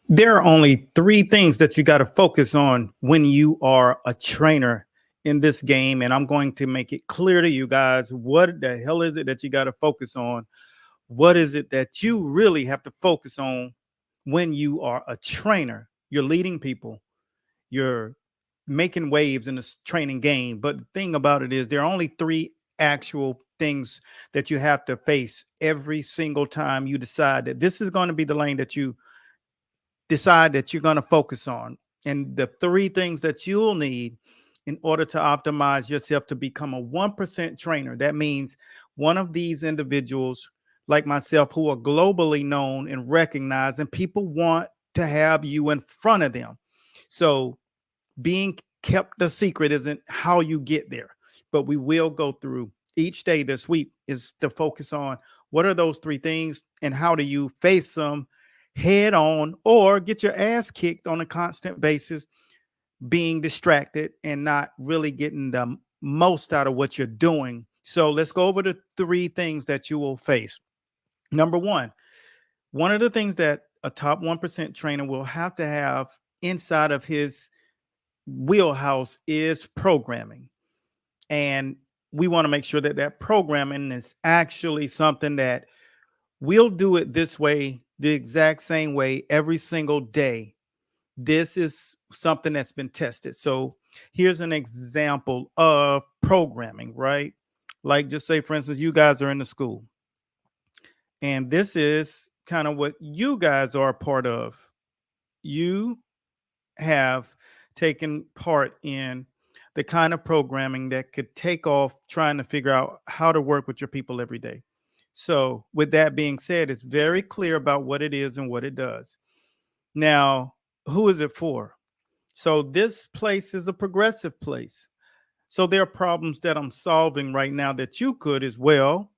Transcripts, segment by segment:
There are only three things that you got to focus on when you are a trainer in this game. And I'm going to make it clear to you guys what the hell is it that you got to focus on? What is it that you really have to focus on when you are a trainer? You're leading people, you're making waves in this training game. But the thing about it is, there are only three actual things that you have to face every single time you decide that this is going to be the lane that you decide that you're going to focus on. And the three things that you'll need in order to optimize yourself to become a 1% trainer. That means one of these individuals like myself who are globally known and recognized, and people want to have you in front of them. So being kept a secret isn't how you get there, but we will go through each day this week is to focus on what are those three things and how do you face them head on or get your ass kicked on a constant basis, being distracted and not really getting the most out of what you're doing. So let's go over the three things that you will face. Number one of the things that a top 1% trainer will have to have inside of his wheelhouse is programming. And we want to make sure that that programming is actually something that we'll do it this way, the exact same way every single day. This is something that's been tested. So here's an example of programming, right? Like, just say, for instance, you guys are in the school, and this is kind of what you guys are a part of. You have taken part in the kind of programming that could take off trying to figure out how to work with your people every day. So, with that being said, it's very clear about what it is and what it does. Now, who is it for? So, this place is a progressive place. So, there are problems that I'm solving right now that you could as well,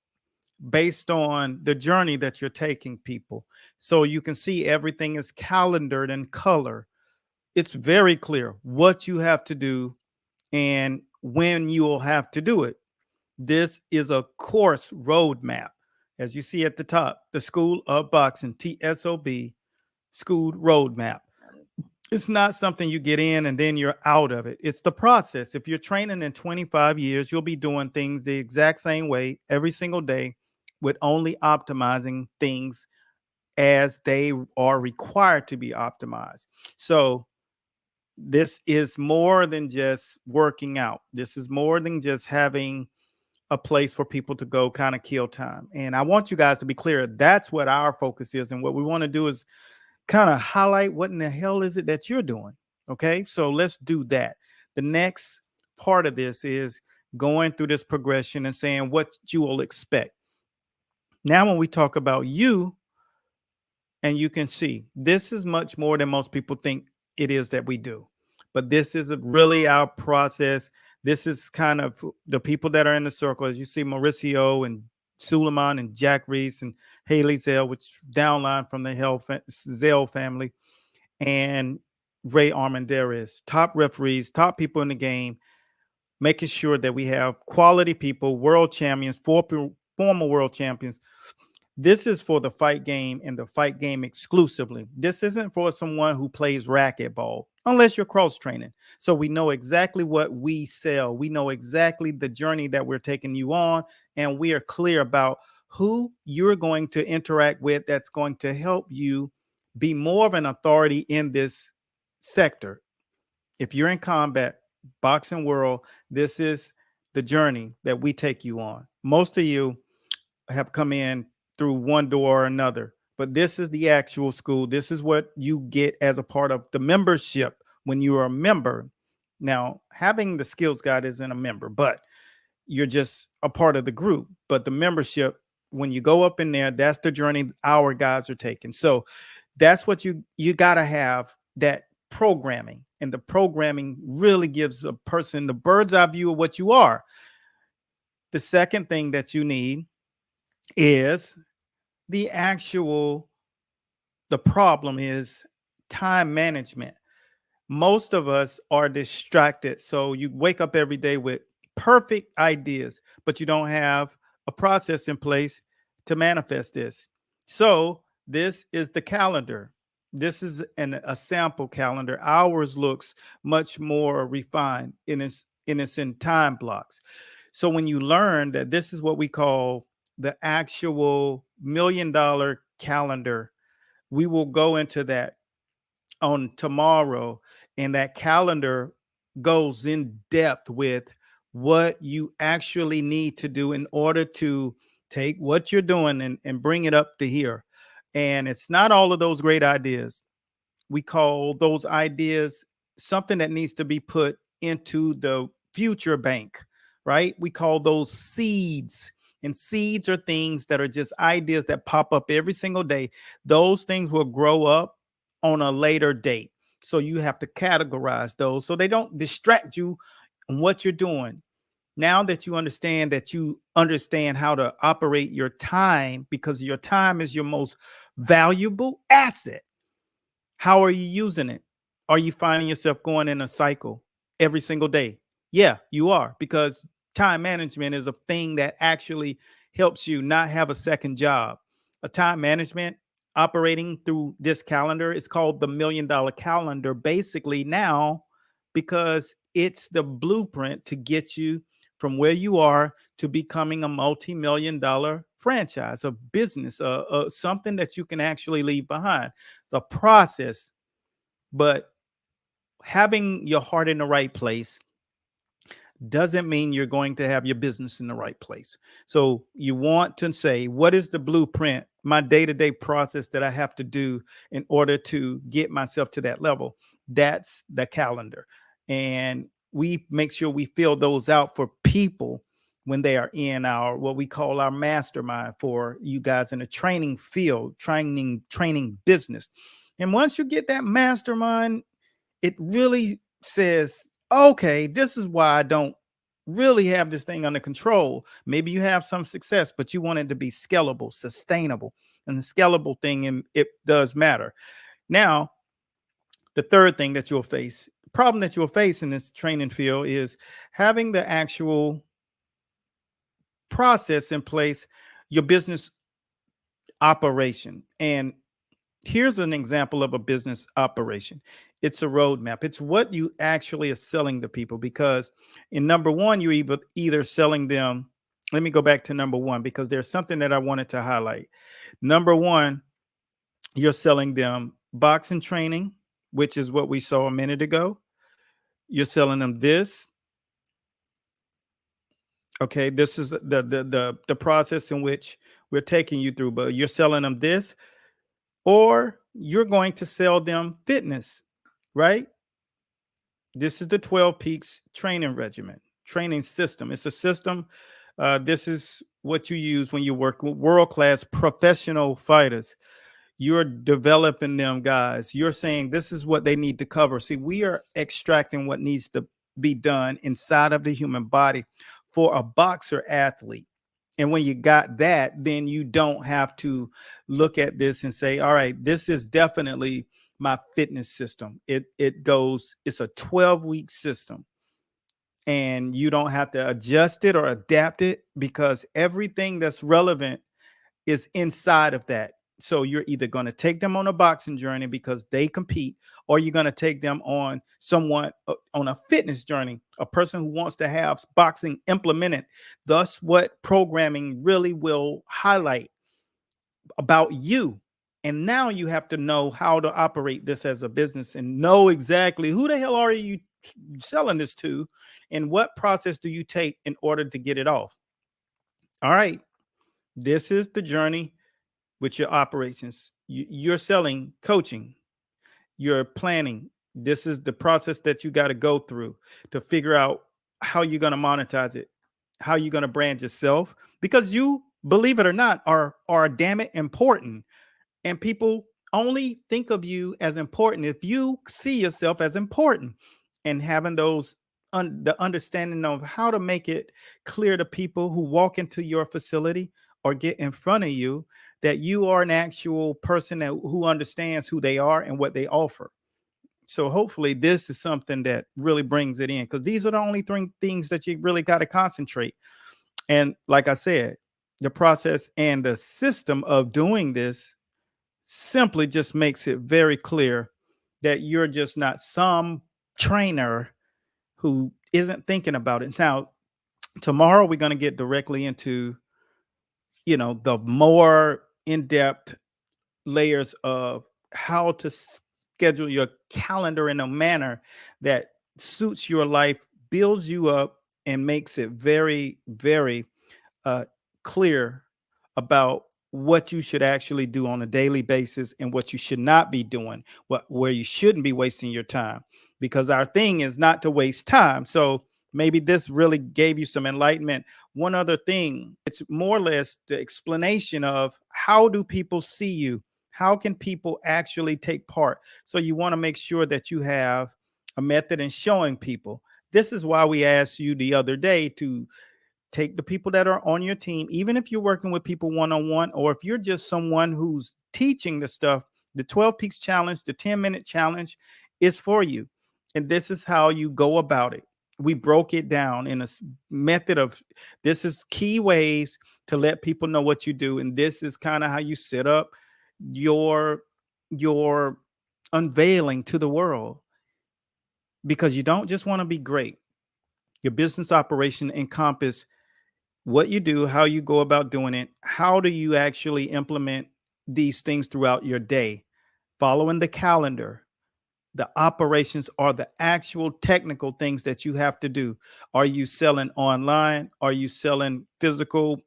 based on the journey that you're taking people. So, you can see everything is calendared in color. It's very clear what you have to do and when you will have to do it. This is a course roadmap. As you see at the top, the School of Boxing, TSOB, School Roadmap. It's not something you get in and then you're out of it. It's the process. If you're training in 25 years, you'll be doing things the exact same way every single day with only optimizing things as they are required to be optimized. So, this is more than just working out. This is more than just having a place for people to go kind of kill time. And I want you guys to be clear. That's what our focus is. And what we want to do is kind of highlight what in the hell is it that you're doing. Okay. So let's do that. The next part of this is going through this progression and saying what you will expect. Now, when we talk about you, and you can see this is much more than most people think it is that we do. But this is really our process. This is kind of the people that are in the circle. As you see, Mauricio and Suleiman and Jack Reese and Haley Zell, which downline from the Zell family, and Ray Armendariz, top referees, top people in the game, making sure that we have quality people, world champions, former world champions. This is for the fight game and the fight game exclusively. This isn't for someone who plays racquetball, unless you're cross training. So we know exactly what we sell. We know exactly the journey that we're taking you on, and we are clear about who you're going to interact with that's going to help you be more of an authority in this sector. If you're in combat, boxing world, this is the journey that we take you on. Most of you have come in through one door or another, but this is the actual school. This is what you get as a part of the membership when you are a member. Now, having the skills guide isn't a member, but you're just a part of the group. But the membership, when you go up in there, that's the journey our guys are taking. So that's what you got to have, that programming. And the programming really gives a person the bird's eye view of what you are. The second thing that you need is the problem is time management. Most of us are distracted. So you wake up every day with perfect ideas, but you don't have a process in place to manifest this. So this is the calendar. This is a sample calendar. Ours looks much more refined in its in time blocks. So when you learn that this is what we call the actual $1 million calendar, we will go into that on tomorrow, and that calendar goes in depth with what you actually need to do in order to take what you're doing and bring it up to here. And it's not all of those great ideas. We call those ideas something that needs to be put into the future bank, right? We call those seeds. And seeds are things that are just ideas that pop up every single day. Those things will grow up on a later date. So you have to categorize those so they don't distract you on what you're doing. Now that you understand how to operate your time, because your time is your most valuable asset, how are you using it? Are you finding yourself going in a cycle every single day? Yeah, you are, because time management is a thing that actually helps you not have a second job. A time management operating through this calendar is called the $1 million calendar, basically, now, because it's the blueprint to get you from where you are to becoming a multi-million-dollar franchise, a business, something that you can actually leave behind. The process, but having your heart in the right place doesn't mean you're going to have your business in the right place. So you want to say, what is the blueprint, my day-to-day process that I have to do in order to get myself to that level? That's the calendar. And we make sure we fill those out for people when they are in our what we call our mastermind, for you guys in the training field, training business. And once you get that mastermind, it really says, okay, this is why I don't really have this thing under control. Maybe you have some success, but you want it to be scalable, sustainable. And the scalable thing, and it does matter. Now, the third thing that you'll face, problem that you'll face in this training field, is having the actual process in place, your business operation. And here's an example of a business operation. It's a roadmap. It's what you actually are selling to people, because in number one, you're either selling them. Let me go back to number one, because there's something that I wanted to highlight. Number one, you're selling them boxing training, which is what we saw a minute ago. You're selling them this. Okay, this is the process in which we're taking you through, but you're selling them this, or you're going to sell them fitness, right? This is the 12 Peaks training regimen, training system. It's a system. This is what you use when you work with world class professional fighters. You're developing them, guys. You're saying this is what they need to cover. See, we are extracting what needs to be done inside of the human body for a boxer athlete. And when you got that, then you don't have to look at this and say, all right, this is definitely my fitness system. It's a 12-week system, and you don't have to adjust it or adapt it, because everything that's relevant is inside of that. So you're either going to take them on a boxing journey because they compete, or you're going to take them on on a fitness journey, a person who wants to have boxing implemented. Thus, what programming really will highlight about you. And now you have to know how to operate this as a business and know exactly who the hell are you selling this to, and what process do you take in order to get it off. All right. This is the journey with your operations. You're selling coaching, you're planning. This is the process that you got to go through to figure out how you're going to monetize it, how you're going to brand yourself, because you, believe it or not, are damn it important. And people only think of you as important if you see yourself as important. And having the understanding of how to make it clear to people who walk into your facility or get in front of you that you are an actual person who understands who they are and what they offer. So hopefully this is something that really brings it in, because these are the only three things that you really got to concentrate. And like I said, the process and the system of doing this simply just makes it very clear that you're just not some trainer who isn't thinking about it. Now, tomorrow we're going to get directly into, the more in-depth layers of how to schedule your calendar in a manner that suits your life, builds you up, and makes it very, very uh, clear about what you should actually do on a daily basis and what you should not be doing, where you shouldn't be wasting your time. Because our thing is not to waste time. So maybe this really gave you some enlightenment. One other thing, it's more or less the explanation of how do people see you? How can people actually take part? So you want to make sure that you have a method in showing people. This is why we asked you the other day to take the people that are on your team, even if you're working with people one-on-one, or if you're just someone who's teaching the stuff. The 12 peaks challenge, the 10-minute challenge is for you. And this is how you go about it. We broke it down in a method of, this is key ways to let people know what you do. And this is kind of how you set up your your unveiling to the world, because you don't just want to be great. Your business operation encompass what you do, how you go about doing it, how do you actually implement these things throughout your day, following the calendar. The operations are the actual technical things that you have to do. Are you selling online? Are you selling physical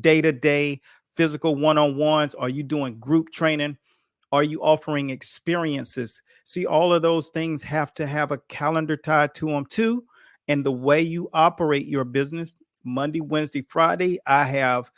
day to day, physical one on ones? Are you doing group training? Are you offering experiences? See, all of those things have to have a calendar tied to them too. And the way you operate your business, Monday, Wednesday, Friday, I have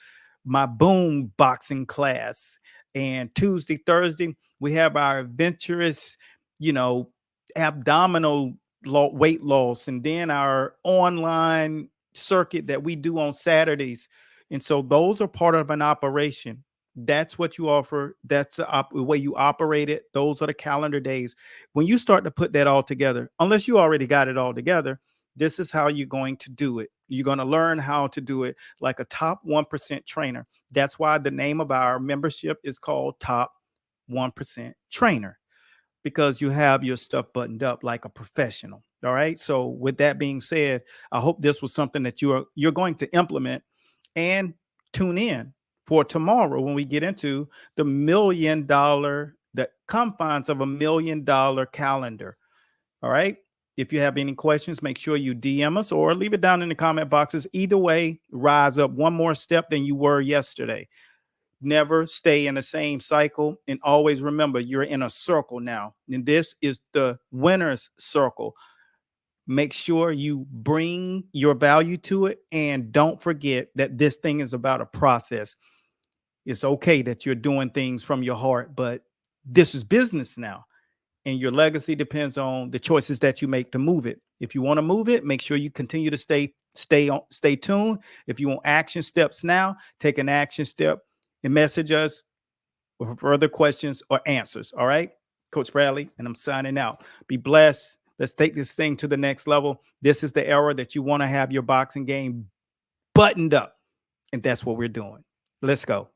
my boom boxing class. And Tuesday, Thursday, we have our adventurous, you know, abdominal weight loss, and then our online circuit that we do on Saturdays. And so those are part of an operation. That's what you offer. That's the way you operate it. Those are the calendar days. When you start to put that all together, unless you already got it all together, this is how you're going to do it. You're going to learn how to do it like a top 1% trainer. That's why the name of our membership is called Top 1% Trainer, because you have your stuff buttoned up like a professional. All right. So with that being said, I hope this was something that you're going to implement, and tune in for tomorrow when we get into the confines of $1 million calendar. All right. If you have any questions, make sure you DM us or leave it down in the comment boxes. Either way, rise up one more step than you were yesterday. Never stay in the same cycle. And always remember, you're in a circle now. And this is the winner's circle. Make sure you bring your value to it. And don't forget that this thing is about a process. It's okay that you're doing things from your heart, but this is business now. And your legacy depends on the choices that you make to move it. If you want to move it, make sure you continue to stay tuned. If you want action steps now, take an action step and message us for further questions or answers. All right, Coach Bradley, and I'm signing out. Be blessed. Let's take this thing to the next level. This is the era that you want to have your boxing game buttoned up, and that's what we're doing. Let's go.